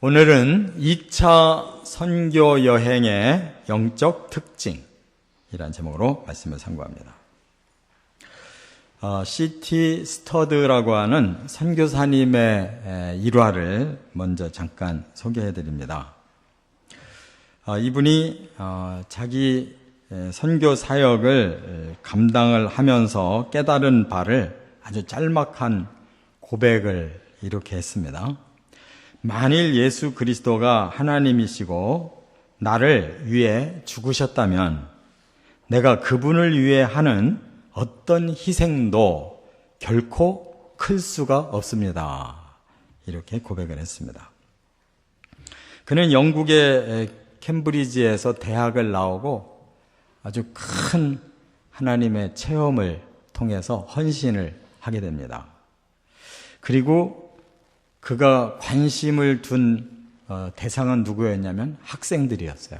오늘은 2차 선교 여행의 영적 특징이라는 제목으로 말씀을 상고합니다. C.T. 스터드라고 하는 선교사님의 일화를 먼저 잠깐 소개해드립니다. 이분이 자기 선교 사역을 감당을 하면서 깨달은 바를 아주 짤막한 고백을 이렇게 했습니다. 만일 예수 그리스도가 하나님이시고 나를 위해 죽으셨다면 내가 그분을 위해 하는 어떤 희생도 결코 클 수가 없습니다. 이렇게 고백을 했습니다. 그는 영국의 캠브리지에서 대학을 나오고 아주 큰 하나님의 체험을 통해서 헌신을 하게 됩니다. 그리고 그가 관심을 둔 대상은 누구였냐면 학생들이었어요.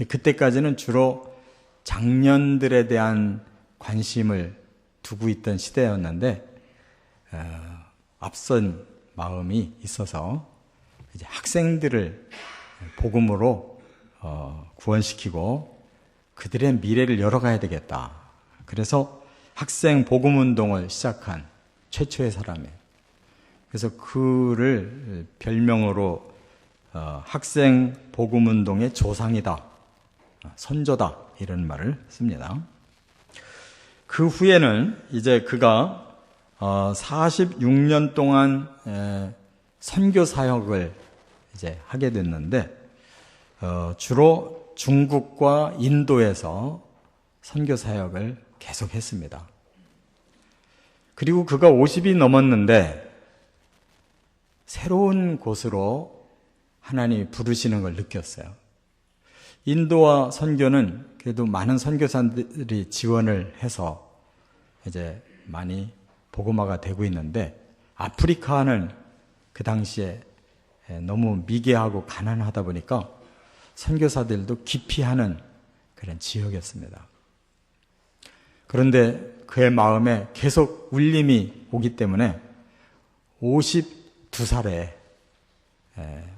그때까지는 주로 장년들에 대한 관심을 두고 있던 시대였는데 앞선 마음이 있어서 이제 학생들을 복음으로 구원시키고 그들의 미래를 열어가야 되겠다. 그래서 학생 복음운동을 시작한 최초의 사람이에요. 그래서 그를 별명으로 학생 복음운동의 조상이다, 선조다 이런 말을 씁니다. 그 후에는 이제 그가 46년 동안 선교 사역을 이제 하게 됐는데 주로 중국과 인도에서 선교 사역을 계속했습니다. 그리고 그가 50이 넘었는데 새로운 곳으로 하나님이 부르시는 걸 느꼈어요. 인도와 선교는 그래도 많은 선교사들이 지원을 해서 이제 많이 복음화가 되고 있는데 아프리카는 그 당시에 너무 미개하고 가난하다 보니까 선교사들도 기피하는 그런 지역이었습니다. 그런데 그의 마음에 계속 울림이 오기 때문에 52살에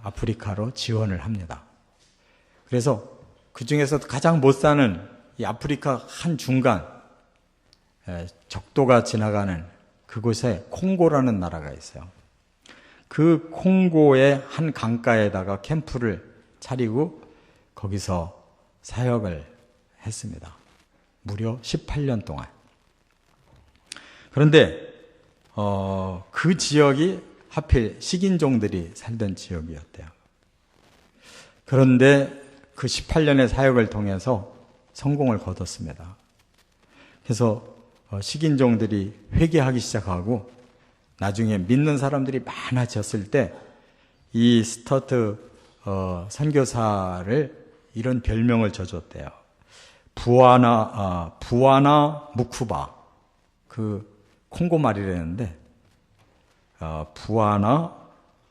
아프리카로 지원을 합니다. 그래서 그 중에서 가장 못 사는 이 아프리카 한 중간 적도가 지나가는 그곳에 콩고라는 나라가 있어요. 그 콩고의 한 강가에다가 캠프를 차리고 거기서 사역을 했습니다. 무려 18년 동안. 그런데 그 지역이 하필 식인종들이 살던 지역이었대요. 그런데 그 18년의 사역을 통해서 성공을 거뒀습니다. 그래서 식인종들이 회개하기 시작하고 나중에 믿는 사람들이 많아졌을 때 이 스터트 선교사를 이런 별명을 줘줬대요. 부아나 무쿠바, 그 콩고 말이라는데 부아나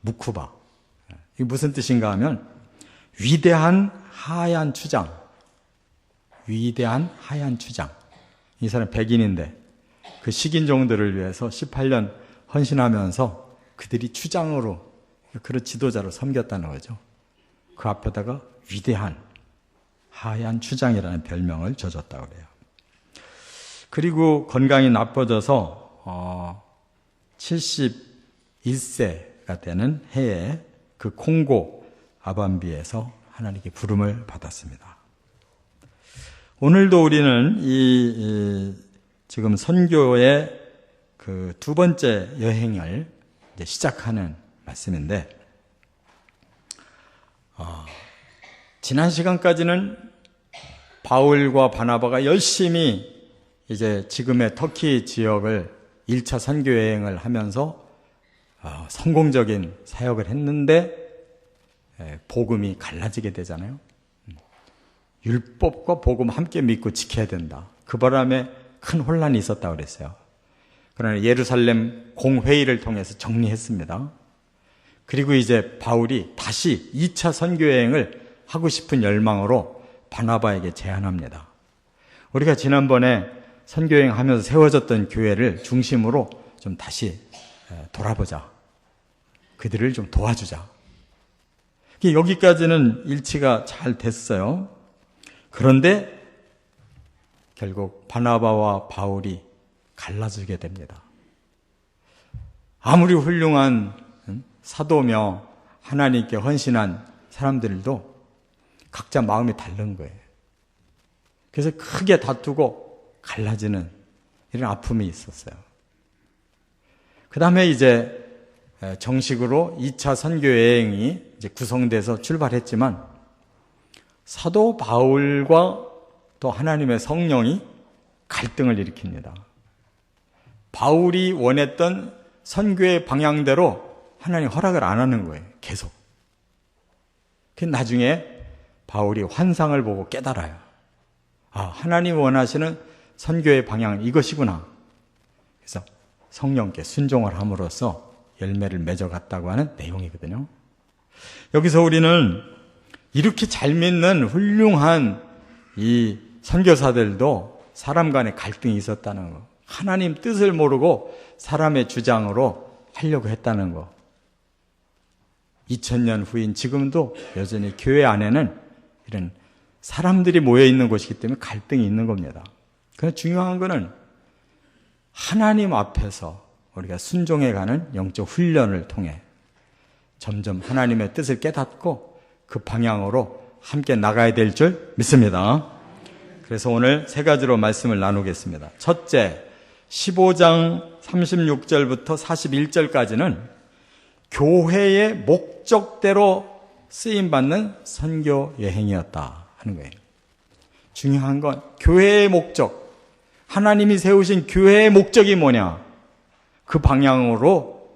무쿠바. 이게 무슨 뜻인가 하면 위대한 하얀 추장. 위대한 하얀 추장. 이 사람 백인인데 그 식인종들을 위해서 18년 헌신하면서 그들이 추장으로 그런 지도자로 섬겼다는 거죠. 그 앞에다가 위대한 하얀 추장이라는 별명을 줘줬다고 그래요. 그리고 건강이 나빠져서 71세가 되는 해에 그 콩고 아반비에서 하나님께 부름을 받았습니다. 오늘도 우리는 지금 선교의 그 두 번째 여행을 이제 시작하는 말씀인데, 지난 시간까지는 바울과 바나바가 열심히 이제 지금의 터키 지역을 1차 선교 여행을 하면서 성공적인 사역을 했는데 복음이 갈라지게 되잖아요. 율법과 복음 함께 믿고 지켜야 된다. 그 바람에 큰 혼란이 있었다고 그랬어요. 그러나 예루살렘 공회의를 통해서 정리했습니다. 그리고 이제 바울이 다시 2차 선교 여행을 하고 싶은 열망으로 바나바에게 제안합니다. 우리가 지난번에 선교 여행 하면서 세워졌던 교회를 중심으로 좀 다시 돌아보자. 그들을 좀 도와주자. 여기까지는 일치가 잘 됐어요. 그런데 결국 바나바와 바울이 갈라지게 됩니다. 아무리 훌륭한 사도며 하나님께 헌신한 사람들도 각자 마음이 다른 거예요. 그래서 크게 다투고 갈라지는 이런 아픔이 있었어요. 그 다음에 이제 정식으로 2차 선교 여행이 이제 구성돼서 출발했지만 사도 바울과 또 하나님의 성령이 갈등을 일으킵니다. 바울이 원했던 선교의 방향대로 하나님 허락을 안 하는 거예요. 계속. 나중에 바울이 환상을 보고 깨달아요. 아, 하나님 원하시는 선교의 방향은 이것이구나. 그래서 성령께 순종을 함으로써 열매를 맺어갔다고 하는 내용이거든요. 여기서 우리는 이렇게 잘 믿는 훌륭한 이 선교사들도 사람 간의 갈등이 있었다는 거. 하나님 뜻을 모르고 사람의 주장으로 하려고 했다는 거. 2000년 후인 지금도 여전히 교회 안에는 이런 사람들이 모여있는 곳이기 때문에 갈등이 있는 겁니다. 그러나 중요한 거는 하나님 앞에서 우리가 순종해가는 영적 훈련을 통해 점점 하나님의 뜻을 깨닫고 그 방향으로 함께 나가야 될 줄 믿습니다. 그래서 오늘 세 가지로 말씀을 나누겠습니다. 첫째, 15장 36절부터 41절까지는 교회의 목적대로 쓰임받는 선교 여행이었다 하는 거예요. 중요한 건 교회의 목적, 하나님이 세우신 교회의 목적이 뭐냐, 그 방향으로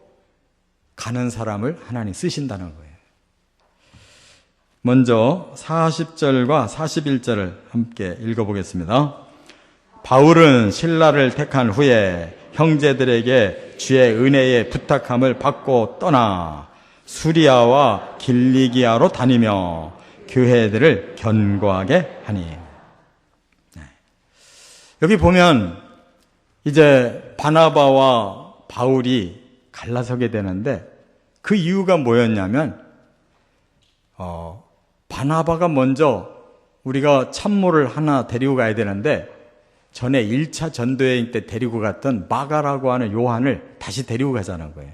가는 사람을 하나님 쓰신다는 거예요. 먼저 40절과 41절을 함께 읽어보겠습니다. 바울은 신라를 택한 후에 형제들에게 주의 은혜의 부탁함을 받고 떠나 수리아와 길리기아로 다니며 교회들을 견고하게 하니. 여기 보면 이제 바나바와 바울이 갈라서게 되는데 그 이유가 뭐였냐면 바나바가 먼저 우리가 참모를 하나 데리고 가야 되는데 전에 1차 전도여행 때 데리고 갔던 마가라고 하는 요한을 다시 데리고 가자는 거예요.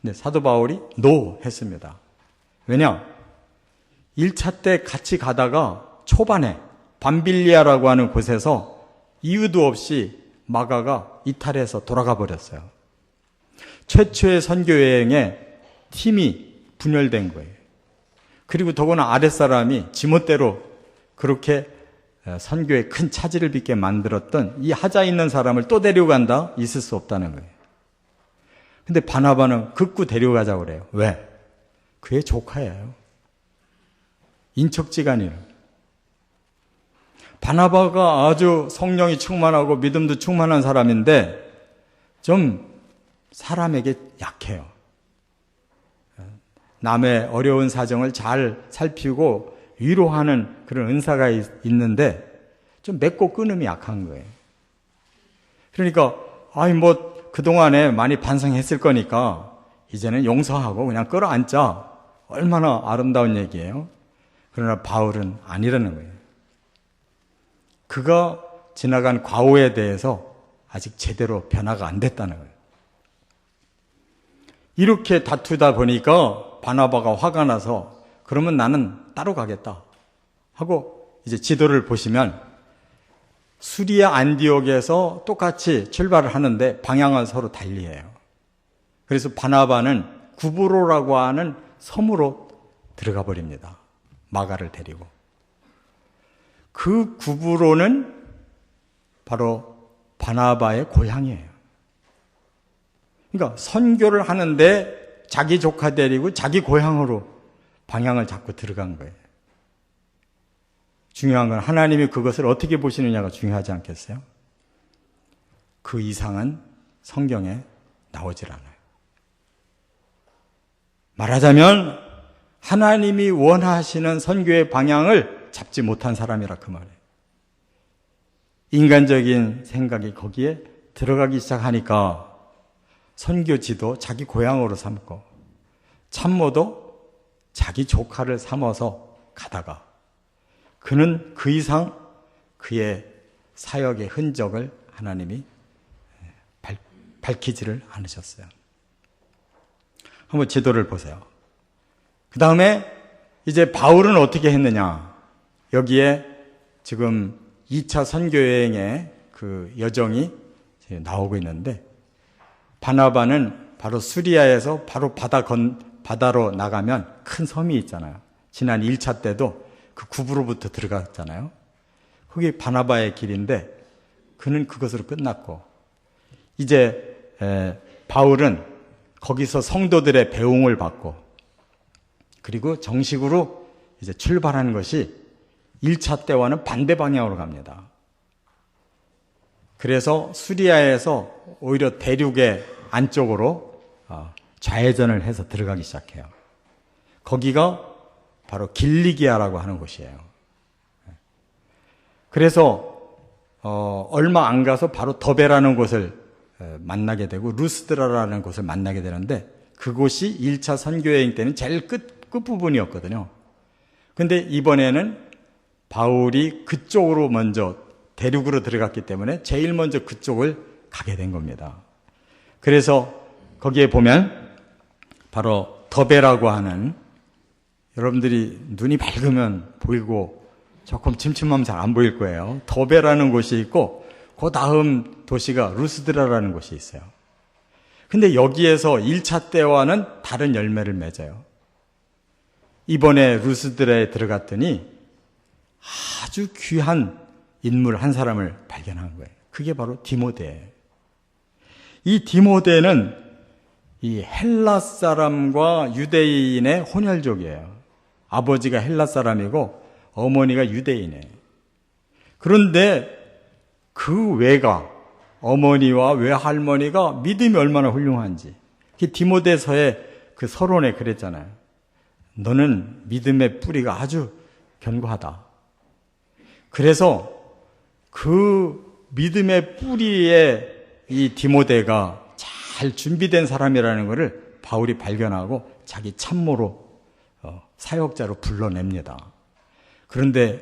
근데 사도 바울이 노 했습니다. 왜냐? 1차 때 같이 가다가 초반에 밤빌리아라고 하는 곳에서 이유도 없이 마가가 이탈해서 돌아가 버렸어요. 최초의 선교여행에 팀이 분열된 거예요. 그리고 더구나 아랫사람이 지멋대로 그렇게 선교에 큰 차질을 빚게 만들었던 이 하자 있는 사람을 또 데려간다? 있을 수 없다는 거예요. 근데 바나바는 극구 데려가자고 그래요. 왜? 그의 조카예요. 인척지간이에요. 바나바가 아주 성령이 충만하고 믿음도 충만한 사람인데 좀 사람에게 약해요. 남의 어려운 사정을 잘 살피고 위로하는 그런 은사가 있는데 좀 맺고 끊음이 약한 거예요. 그러니까 그동안에 많이 반성했을 거니까 이제는 용서하고 그냥 끌어안자. 얼마나 아름다운 얘기예요. 그러나 바울은 아니라는 거예요. 그가 지나간 과오에 대해서 아직 제대로 변화가 안 됐다는 거예요. 이렇게 다투다 보니까 바나바가 화가 나서 그러면 나는 따로 가겠다 하고 이제 지도를 보시면 수리아 안디옥에서 똑같이 출발을 하는데 방향은 서로 달리해요. 그래서 바나바는 구브로라고 하는 섬으로 들어가 버립니다. 마가를 데리고. 그 구브로는 바로 바나바의 고향이에요. 그러니까 선교를 하는데 자기 조카 데리고 자기 고향으로 방향을 잡고 들어간 거예요. 중요한 건 하나님이 그것을 어떻게 보시느냐가 중요하지 않겠어요? 그 이상은 성경에 나오질 않아요. 말하자면 하나님이 원하시는 선교의 방향을 잡지 못한 사람이라 그 말이에요. 인간적인 생각이 거기에 들어가기 시작하니까 선교지도 자기 고향으로 삼고 참모도 자기 조카를 삼아서 가다가 그는 그 이상 그의 사역의 흔적을 하나님이 밝히지를 않으셨어요. 한번 지도를 보세요. 그 다음에 이제 바울은 어떻게 했느냐. 여기에 지금 2차 선교여행의 그 여정이 나오고 있는데, 바나바는 바로 수리아에서 바로 바다로 나가면 큰 섬이 있잖아요. 지난 1차 때도 그 구부로부터 들어갔잖아요. 거기 바나바의 길인데 그는 그것으로 끝났고, 이제 바울은 거기서 성도들의 배웅을 받고 그리고 정식으로 이제 출발하는 것이 1차 때와는 반대 방향으로 갑니다. 그래서 수리아에서 오히려 대륙의 안쪽으로 좌회전을 해서 들어가기 시작해요. 거기가 바로 길리기아라고 하는 곳이에요. 그래서 얼마 안 가서 바로 더베라는 곳을 만나게 되고 루스드라라는 곳을 만나게 되는데, 그곳이 1차 선교여행 때는 제일 끝부분이었거든요. 근데 이번에는 바울이 그쪽으로 먼저 대륙으로 들어갔기 때문에 제일 먼저 그쪽을 가게 된 겁니다. 그래서 거기에 보면 바로 더베라고 하는, 여러분들이 눈이 밝으면 보이고 조금 침침하면 잘 안 보일 거예요. 더베라는 곳이 있고 그 다음 도시가 루스드라라는 곳이 있어요. 근데 여기에서 1차 때와는 다른 열매를 맺어요. 이번에 루스드라에 들어갔더니 아주 귀한 인물 한 사람을 발견한 거예요. 그게 바로 디모데예요. 이 디모데는 이 헬라 사람과 유대인의 혼혈족이에요. 아버지가 헬라 사람이고 어머니가 유대인이에요. 그런데 그 외가, 어머니와 외할머니가 믿음이 얼마나 훌륭한지, 디모데서의 그 서론에 그랬잖아요. 너는 믿음의 뿌리가 아주 견고하다. 그래서 그 믿음의 뿌리에 이 디모데가 잘 준비된 사람이라는 것을 바울이 발견하고 자기 참모로 사역자로 불러냅니다. 그런데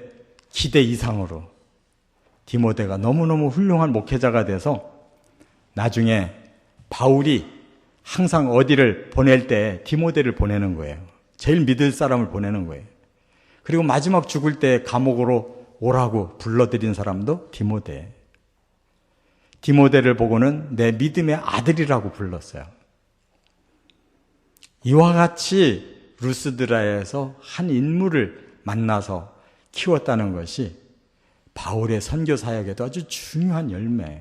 기대 이상으로 디모데가 너무너무 훌륭한 목회자가 돼서 나중에 바울이 항상 어디를 보낼 때 디모데를 보내는 거예요. 제일 믿을 사람을 보내는 거예요. 그리고 마지막 죽을 때 감옥으로 오라고 불러들인 사람도 디모데. 디모데를 보고는 내 믿음의 아들이라고 불렀어요. 이와 같이 루스드라에서 한 인물을 만나서 키웠다는 것이 바울의 선교 사역에도 아주 중요한 열매예요.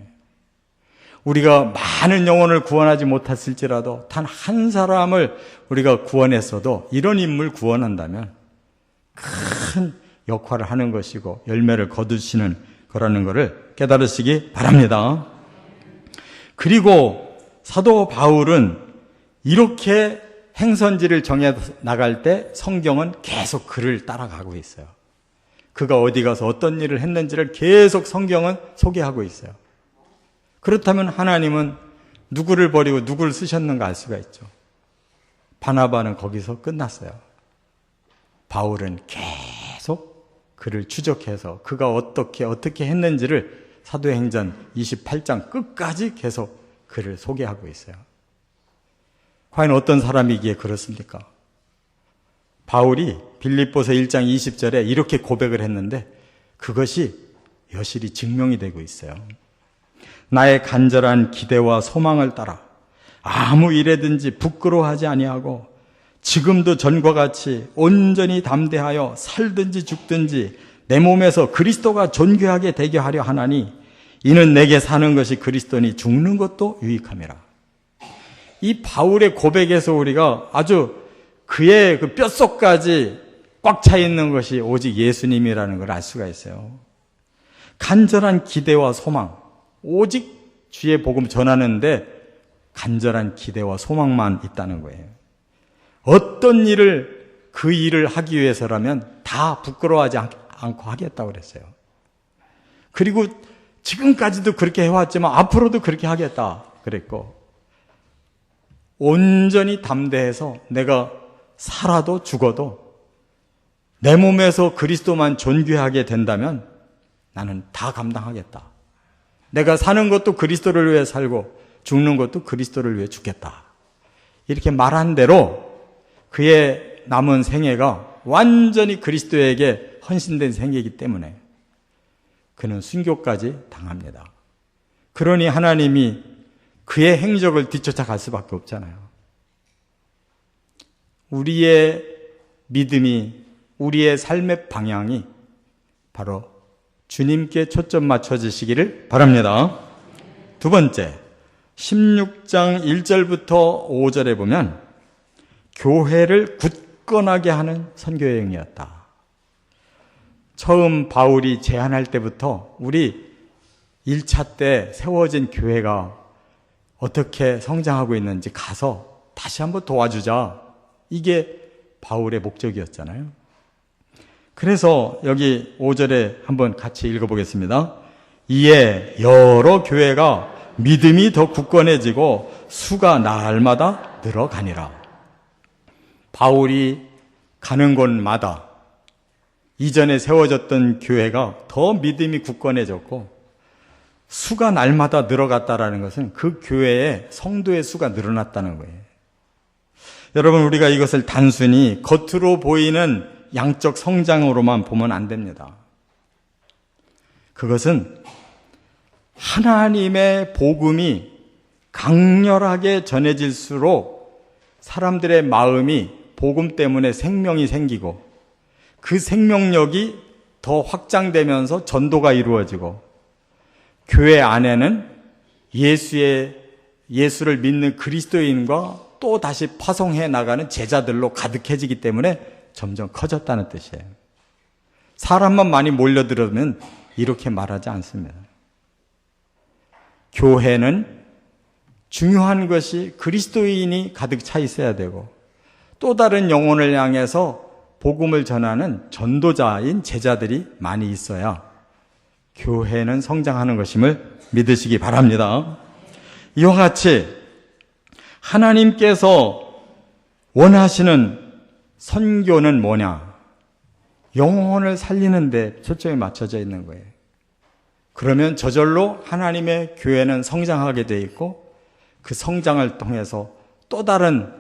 우리가 많은 영혼을 구원하지 못했을지라도 단 한 사람을 우리가 구원했어도 이런 인물 구원한다면 큰 역할을 하는 것이고 열매를 거두시는 거라는 것을 깨달으시기 바랍니다. 그리고 사도 바울은 이렇게 행선지를 정해 나갈 때 성경은 계속 그를 따라가고 있어요. 그가 어디 가서 어떤 일을 했는지를 계속 성경은 소개하고 있어요. 그렇다면 하나님은 누구를 버리고 누구를 쓰셨는가 알 수가 있죠. 바나바는 거기서 끝났어요. 바울은 계속 그를 추적해서 그가 어떻게 했는지를 사도행전 28장 끝까지 계속 그를 소개하고 있어요. 과연 어떤 사람이기에 그렇습니까? 바울이 빌립보서 1장 20절에 이렇게 고백을 했는데 그것이 여실히 증명이 되고 있어요. 나의 간절한 기대와 소망을 따라 아무 일에든지 부끄러워하지 아니하고 지금도 전과 같이 온전히 담대하여 살든지 죽든지 내 몸에서 그리스도가 존귀하게 되게 하려 하나니 이는 내게 사는 것이 그리스도니 죽는 것도 유익함이라. 이 바울의 고백에서 우리가 아주 그의 그 뼛속까지 꽉 차 있는 것이 오직 예수님이라는 걸 알 수가 있어요. 간절한 기대와 소망, 오직 주의 복음 전하는데 간절한 기대와 소망만 있다는 거예요. 어떤 일을 그 일을 하기 위해서라면 다 부끄러워하지 않고 하겠다고 그랬어요. 그리고 지금까지도 그렇게 해왔지만 앞으로도 그렇게 하겠다 그랬고 온전히 담대해서 내가 살아도 죽어도 내 몸에서 그리스도만 존귀하게 된다면 나는 다 감당하겠다. 내가 사는 것도 그리스도를 위해 살고 죽는 것도 그리스도를 위해 죽겠다. 이렇게 말한 대로 그의 남은 생애가 완전히 그리스도에게 헌신된 생애이기 때문에 그는 순교까지 당합니다. 그러니 하나님이 그의 행적을 뒤쫓아갈 수밖에 없잖아요. 우리의 믿음이, 우리의 삶의 방향이 바로 주님께 초점 맞춰지시기를 바랍니다. 두 번째, 16장 1절부터 5절에 보면 교회를 굳건하게 하는 선교여행이었다. 처음 바울이 제안할 때부터 우리 1차 때 세워진 교회가 어떻게 성장하고 있는지 가서 다시 한번 도와주자. 이게 바울의 목적이었잖아요. 그래서 여기 5절에 한번 같이 읽어보겠습니다. 이에 여러 교회가 믿음이 더 굳건해지고 수가 날마다 늘어가니라. 바울이 가는 곳마다 이전에 세워졌던 교회가 더 믿음이 굳건해졌고 수가 날마다 늘어갔다라는 것은 그 교회의 성도의 수가 늘어났다는 거예요. 여러분, 우리가 이것을 단순히 겉으로 보이는 양적 성장으로만 보면 안 됩니다. 그것은 하나님의 복음이 강렬하게 전해질수록 사람들의 마음이 복음 때문에 생명이 생기고 그 생명력이 더 확장되면서 전도가 이루어지고 교회 안에는 예수를 믿는 그리스도인과 또 다시 파송해 나가는 제자들로 가득해지기 때문에 점점 커졌다는 뜻이에요. 사람만 많이 몰려들으면 이렇게 말하지 않습니다. 교회는 중요한 것이 그리스도인이 가득 차 있어야 되고 또 다른 영혼을 향해서 복음을 전하는 전도자인 제자들이 많이 있어야 교회는 성장하는 것임을 믿으시기 바랍니다. 이와 같이 하나님께서 원하시는 선교는 뭐냐? 영혼을 살리는 데 초점이 맞춰져 있는 거예요. 그러면 저절로 하나님의 교회는 성장하게 돼 있고 그 성장을 통해서 또 다른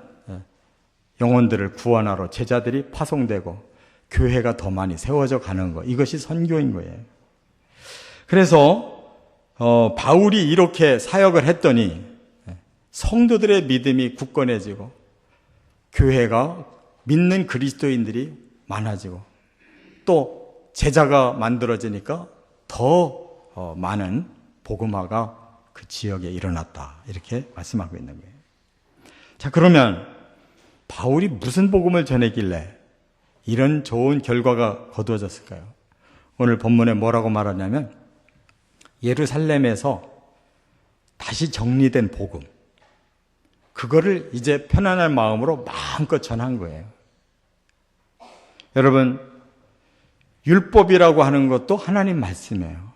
영혼들을 구원하러 제자들이 파송되고 교회가 더 많이 세워져 가는 거, 이것이 선교인 거예요. 그래서 바울이 이렇게 사역을 했더니 성도들의 믿음이 굳건해지고 교회가 믿는 그리스도인들이 많아지고 또 제자가 만들어지니까 더 많은 복음화가 그 지역에 일어났다. 이렇게 말씀하고 있는 거예요. 자, 그러면 바울이 무슨 복음을 전했길래 이런 좋은 결과가 거두어졌을까요? 오늘 본문에 뭐라고 말하냐면 예루살렘에서 다시 정리된 복음, 그거를 이제 편안한 마음으로 마음껏 전한 거예요. 여러분, 율법이라고 하는 것도 하나님 말씀이에요.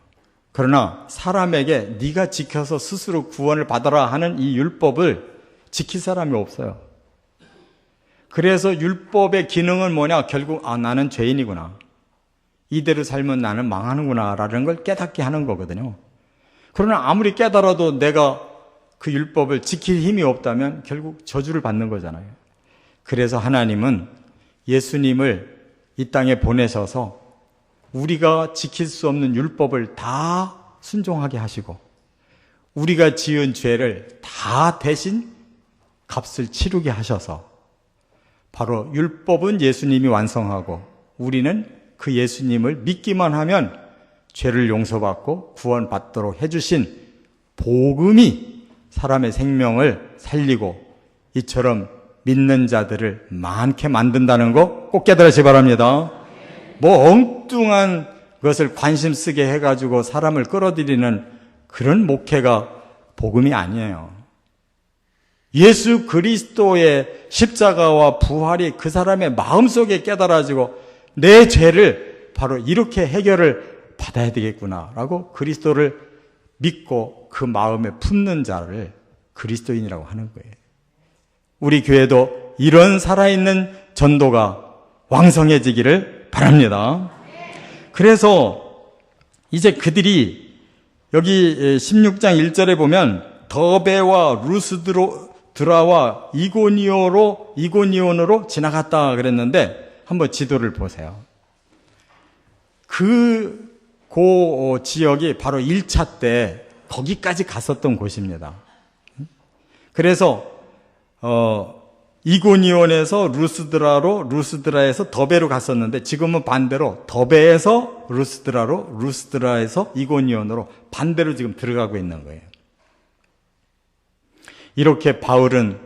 그러나 사람에게 네가 지켜서 스스로 구원을 받아라 하는 이 율법을 지킬 사람이 없어요. 그래서 율법의 기능은 뭐냐? 결국 나는 죄인이구나, 이대로 살면 나는 망하는구나 라는 걸 깨닫게 하는 거거든요. 그러나 아무리 깨달아도 내가 그 율법을 지킬 힘이 없다면 결국 저주를 받는 거잖아요. 그래서 하나님은 예수님을 이 땅에 보내셔서 우리가 지킬 수 없는 율법을 다 순종하게 하시고 우리가 지은 죄를 다 대신 값을 치르게 하셔서 바로 율법은 예수님이 완성하고 우리는 그 예수님을 믿기만 하면 죄를 용서받고 구원받도록 해주신 복음이 사람의 생명을 살리고 이처럼 믿는 자들을 많게 만든다는 거 꼭 깨달으시기 바랍니다. 뭐 엉뚱한 것을 관심 쓰게 해가지고 사람을 끌어들이는 그런 목회가 복음이 아니에요. 예수 그리스도의 십자가와 부활이 그 사람의 마음속에 깨달아지고 내 죄를 바로 이렇게 해결을 받아야 되겠구나라고 그리스도를 믿고 그 마음에 품는 자를 그리스도인이라고 하는 거예요. 우리 교회도 이런 살아있는 전도가 왕성해지기를 바랍니다. 그래서 이제 그들이 여기 16장 1절에 보면 더베와 루스드라와 이고니온으로 지나갔다 그랬는데 한번 지도를 보세요. 고 지역이 바로 1차 때 거기까지 갔었던 곳입니다. 그래서 이고니온에서 루스드라에서 더베로 갔었는데 지금은 반대로 더베에서 루스드라에서 이고니온으로 반대로 지금 들어가고 있는 거예요. 이렇게 바울은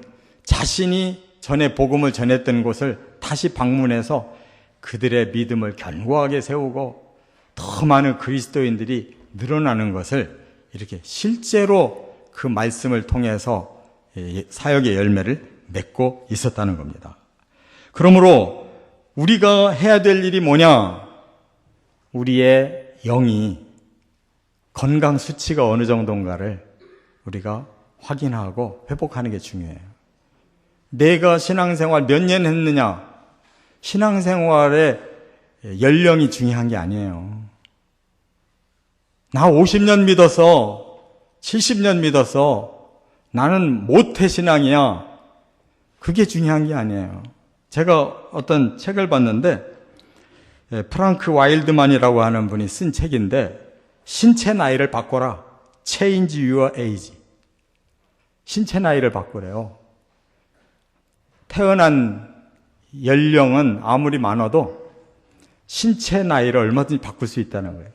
자신이 전에 복음을 전했던 곳을 다시 방문해서 그들의 믿음을 견고하게 세우고 더 많은 그리스도인들이 늘어나는 것을 이렇게 실제로 그 말씀을 통해서 사역의 열매를 맺고 있었다는 겁니다. 그러므로 우리가 해야 될 일이 뭐냐? 우리의 영이 건강 수치가 어느 정도인가를 우리가 확인하고 회복하는 게 중요해요. 내가 신앙생활 몇 년 했느냐? 신앙생활의 연령이 중요한 게 아니에요. 나 50년 믿었어. 70년 믿었어. 나는 모태신앙이야. 그게 중요한 게 아니에요. 제가 어떤 책을 봤는데 프랑크 와일드만이라고 하는 분이 쓴 책인데 신체 나이를 바꿔라. Change your age. 신체 나이를 바꾸래요. 태어난 연령은 아무리 많아도 신체 나이를 얼마든지 바꿀 수 있다는 거예요.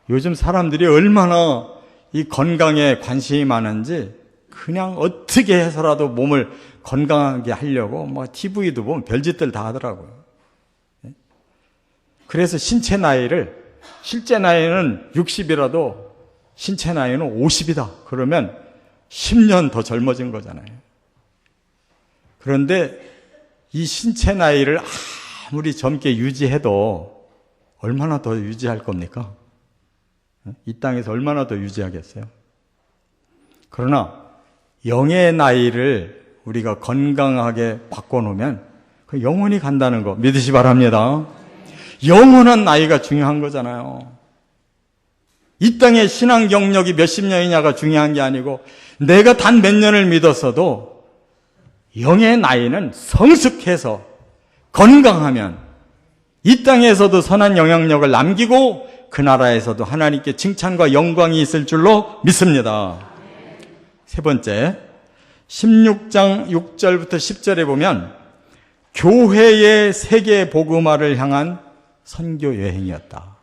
요즘 사람들이 얼마나 이 건강에 관심이 많은지 그냥 어떻게 해서라도 몸을 건강하게 하려고 뭐 TV도 보면 별짓들 다 하더라고요. 그래서 신체 나이를 실제 나이는 60이라도 신체 나이는 50이다. 그러면 10년 더 젊어진 거잖아요. 그런데 이 신체 나이를 아무리 젊게 유지해도 얼마나 더 유지할 겁니까? 이 땅에서 얼마나 더 유지하겠어요? 그러나 영의 나이를 우리가 건강하게 바꿔놓으면 그 영원히 간다는 거 믿으시 바랍니다. 영원한 나이가 중요한 거잖아요. 이 땅의 신앙 경력이 몇십 년이냐가 중요한 게 아니고 내가 단 몇 년을 믿었어도 영의 나이는 성숙해서 건강하면 이 땅에서도 선한 영향력을 남기고 그 나라에서도 하나님께 칭찬과 영광이 있을 줄로 믿습니다. 세 번째, 16장 6절부터 10절에 보면 교회의 세계 복음화를 향한 선교 여행이었다.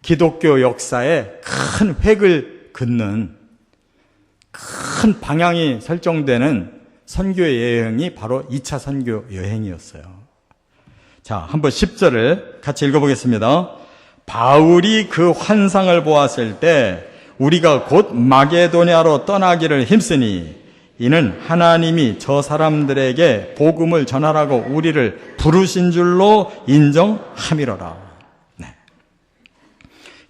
기독교 역사에 큰 획을 긋는 큰 방향이 설정되는 선교 여행이 바로 2차 선교 여행이었어요. 자, 한번 10절을 같이 읽어보겠습니다. 바울이 그 환상을 보았을 때 우리가 곧 마게도냐로 떠나기를 힘쓰니 이는 하나님이 저 사람들에게 복음을 전하라고 우리를 부르신 줄로 인정함이로라. 네.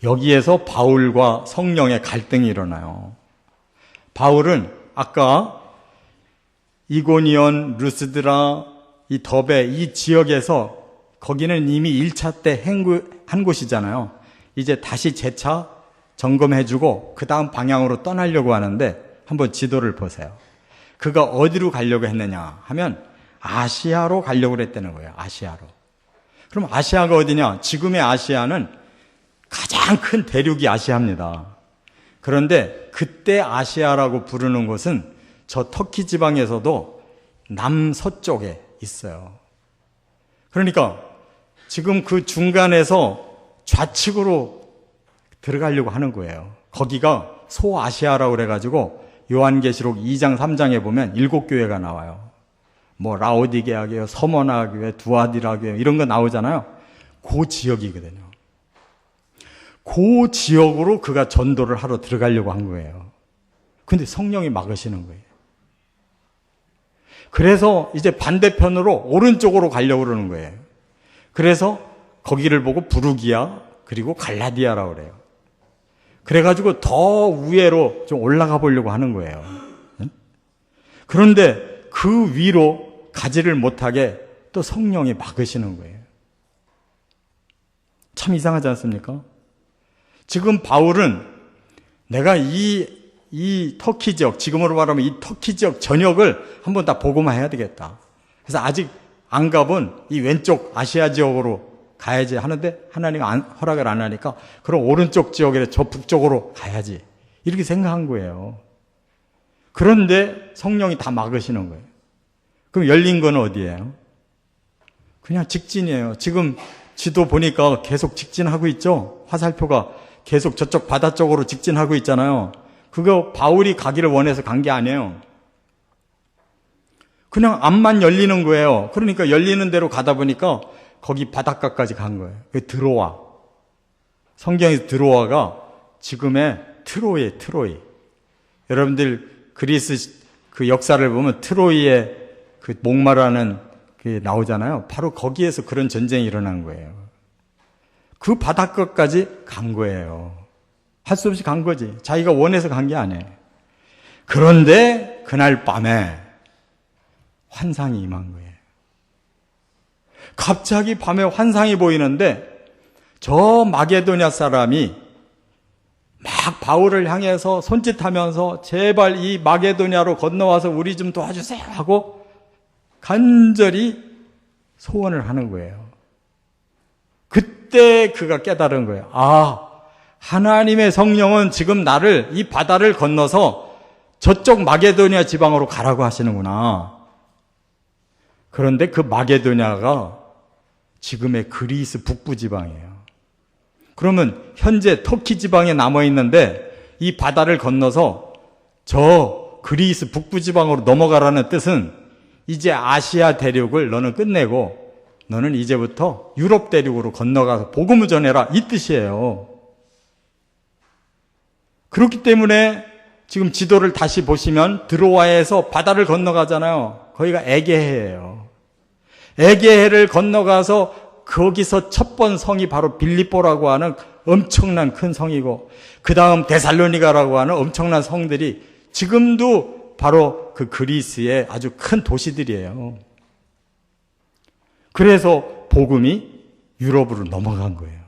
여기에서 바울과 성령의 갈등이 일어나요. 바울은 아까 이고니온, 루스드라, 이 더베 이 지역에서 거기는 이미 1차 때 한 곳이잖아요. 이제 다시 재차 점검해주고 그 다음 방향으로 떠나려고 하는데 한번 지도를 보세요. 그가 어디로 가려고 했느냐 하면 아시아로 가려고 했다는 거예요. 아시아로. 그럼 아시아가 어디냐? 지금의 아시아는 가장 큰 대륙이 아시아입니다. 그런데 그때 아시아라고 부르는 곳은 저 터키 지방에서도 남서쪽에 있어요. 그러니까 지금 그 중간에서 좌측으로 들어가려고 하는 거예요. 거기가 소아시아라고 그래가지고 요한계시록 2장 3장에 보면 7교회가 나와요. 뭐 라오디게아 교회, 서머나 교회, 두아디라 교회 이런 거 나오잖아요. 그 지역이거든요. 그 지역으로 그가 전도를 하러 들어가려고 한 거예요. 근데 성령이 막으시는 거예요. 그래서 이제 반대편으로 오른쪽으로 가려고 그러는 거예요. 그래서 거기를 보고 부르기아 그리고 갈라디아라고 그래요. 그래가지고 더 위로 좀 올라가 보려고 하는 거예요. 그런데 그 위로 가지를 못하게 또 성령이 막으시는 거예요. 참 이상하지 않습니까? 지금 바울은 내가 이 터키 지역, 지금으로 말하면 이 터키 지역 전역을 한번 다 복음화해야 되겠다. 그래서 아직 안 가본 이 왼쪽 아시아 지역으로 가야지 하는데 하나님이 허락을 안 하니까 그럼 오른쪽 지역에 저 북쪽으로 가야지. 이렇게 생각한 거예요. 그런데 성령이 다 막으시는 거예요. 그럼 열린 건 어디예요? 그냥 직진이에요. 지금 지도 보니까 계속 직진하고 있죠? 화살표가 계속 저쪽 바다 쪽으로 직진하고 있잖아요. 그거 바울이 가기를 원해서 간 게 아니에요. 그냥 앞만 열리는 거예요. 그러니까 열리는 대로 가다 보니까 거기 바닷가까지 간 거예요. 드로아. 성경에서 드로아가 지금의 트로이. 여러분들 그리스 그 역사를 보면 트로이의 그 목마라는 게 나오잖아요. 바로 거기에서 그런 전쟁이 일어난 거예요. 그 바닷가까지 간 거예요. 할 수 없이 간 거지. 자기가 원해서 간 게 아니에요. 그런데 그날 밤에 환상이 임한 거예요. 갑자기 밤에 환상이 보이는데 저 마게도냐 사람이 막 바울을 향해서 손짓하면서 제발 이 마게도냐로 건너와서 우리 좀 도와주세요 하고 간절히 소원을 하는 거예요. 그때 그가 깨달은 거예요. 아, 하나님의 성령은 지금 나를 이 바다를 건너서 저쪽 마게도냐 지방으로 가라고 하시는구나. 그런데 그 마게도냐가 지금의 그리스 북부 지방이에요. 그러면 현재 터키 지방에 남아있는데 이 바다를 건너서 저 그리스 북부 지방으로 넘어가라는 뜻은 이제 아시아 대륙을 너는 끝내고 너는 이제부터 유럽 대륙으로 건너가서 복음을 전해라 이 뜻이에요. 그렇기 때문에 지금 지도를 다시 보시면 드로아에서 바다를 건너가잖아요. 거기가 에게해예요. 에게해를 건너가서 거기서 첫 번 성이 바로 빌립보라고 하는 엄청난 큰 성이고 그 다음 데살로니가라고 하는 엄청난 성들이 지금도 바로 그 그리스의 아주 큰 도시들이에요. 그래서 복음이 유럽으로 넘어간 거예요.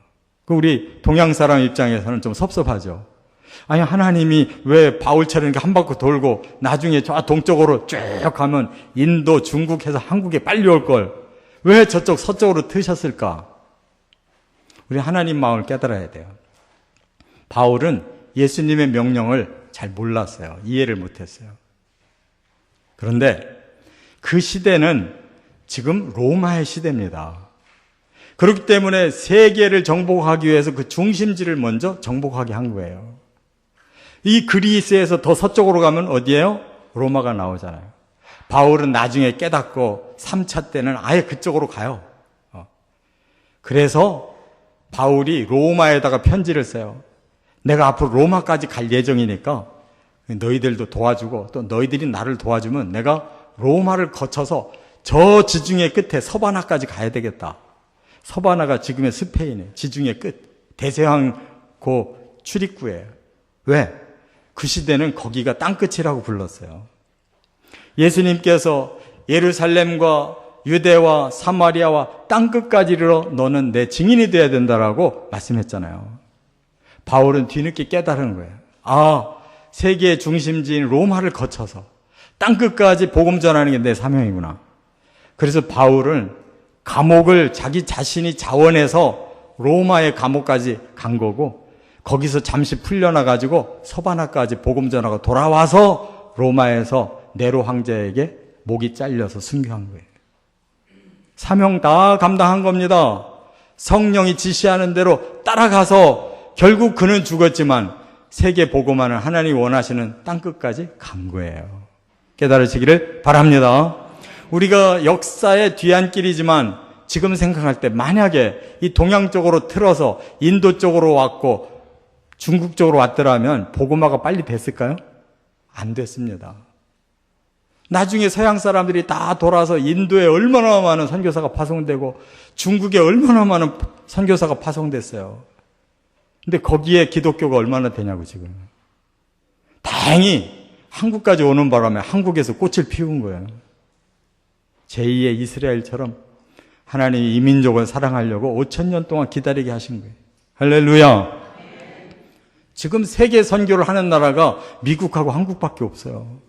우리 동양 사람 입장에서는 좀 섭섭하죠. 아니 하나님이 왜 바울처럼 이렇게 한 바퀴 돌고 나중에 저 동쪽으로 쭉 가면 인도, 중국 해서 한국에 빨리 올 걸 왜 저쪽 서쪽으로 트셨을까? 우리 하나님 마음을 깨달아야 돼요. 바울은 예수님의 명령을 잘 몰랐어요. 이해를 못했어요. 그런데 그 시대는 지금 로마의 시대입니다. 그렇기 때문에 세계를 정복하기 위해서 그 중심지를 먼저 정복하게 한 거예요. 이 그리스에서 더 서쪽으로 가면 어디예요? 로마가 나오잖아요. 바울은 나중에 깨닫고 3차 때는 아예 그쪽으로 가요. 그래서 바울이 로마에다가 편지를 써요. 내가 앞으로 로마까지 갈 예정이니까 너희들도 도와주고 또 너희들이 나를 도와주면 내가 로마를 거쳐서 저 지중해 끝에 서바나까지 가야 되겠다. 서바나가 지금의 스페인의 지중해 끝, 대서양고 출입구예요. 왜? 그 시대는 거기가 땅끝이라고 불렀어요. 예수님께서 예루살렘과 유대와 사마리아와 땅끝까지 이르러 너는 내 증인이 되어야 된다라고 말씀했잖아요. 바울은 뒤늦게 깨달은 거예요. 아, 세계의 중심지인 로마를 거쳐서 땅끝까지 복음 전하는 게 내 사명이구나. 그래서 바울은 감옥을 자기 자신이 자원해서 로마의 감옥까지 간 거고 거기서 잠시 풀려나가지고 서바나까지 복음 전하고 돌아와서 로마에서 네로 황제에게 목이 잘려서 순교한 거예요. 사명 다 감당한 겁니다. 성령이 지시하는 대로 따라가서 결국 그는 죽었지만 세계 복음화는 하나님이 원하시는 땅끝까지 간 거예요. 깨달으시기를 바랍니다. 우리가 역사의 뒤안길이지만 지금 생각할 때 만약에 이 동양 쪽으로 틀어서 인도 쪽으로 왔고 중국 쪽으로 왔더라면 복음화가 빨리 됐을까요? 안 됐습니다. 나중에 서양 사람들이 다 돌아서 인도에 얼마나 많은 선교사가 파송되고 중국에 얼마나 많은 선교사가 파송됐어요. 근데 거기에 기독교가 얼마나 되냐고 지금. 다행히 한국까지 오는 바람에 한국에서 꽃을 피운 거예요. 제2의 이스라엘처럼 하나님이 이 민족을 사랑하려고 5,000년 동안 기다리게 하신 거예요. 할렐루야. 지금 세계 선교를 하는 나라가 미국하고 한국밖에 없어요.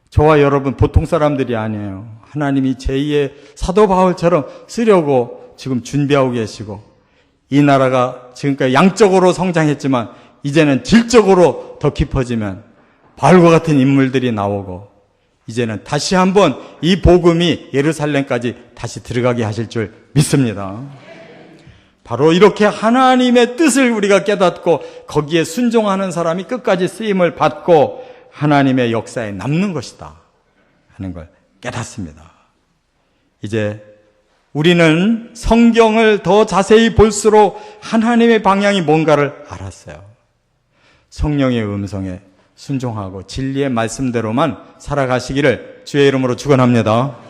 저와 여러분 보통 사람들이 아니에요. 하나님이 제2의 사도 바울처럼 쓰려고 지금 준비하고 계시고, 이 나라가 지금까지 양적으로 성장했지만 이제는 질적으로 더 깊어지면 바울과 같은 인물들이 나오고, 이제는 다시 한번 이 복음이 예루살렘까지 다시 들어가게 하실 줄 믿습니다. 바로 이렇게 하나님의 뜻을 우리가 깨닫고 거기에 순종하는 사람이 끝까지 쓰임을 받고 하나님의 역사에 남는 것이다 하는 걸 깨닫습니다. 이제 우리는 성경을 더 자세히 볼수록 하나님의 방향이 뭔가를 알았어요. 성령의 음성에 순종하고 진리의 말씀대로만 살아가시기를 주의 이름으로 축원합니다.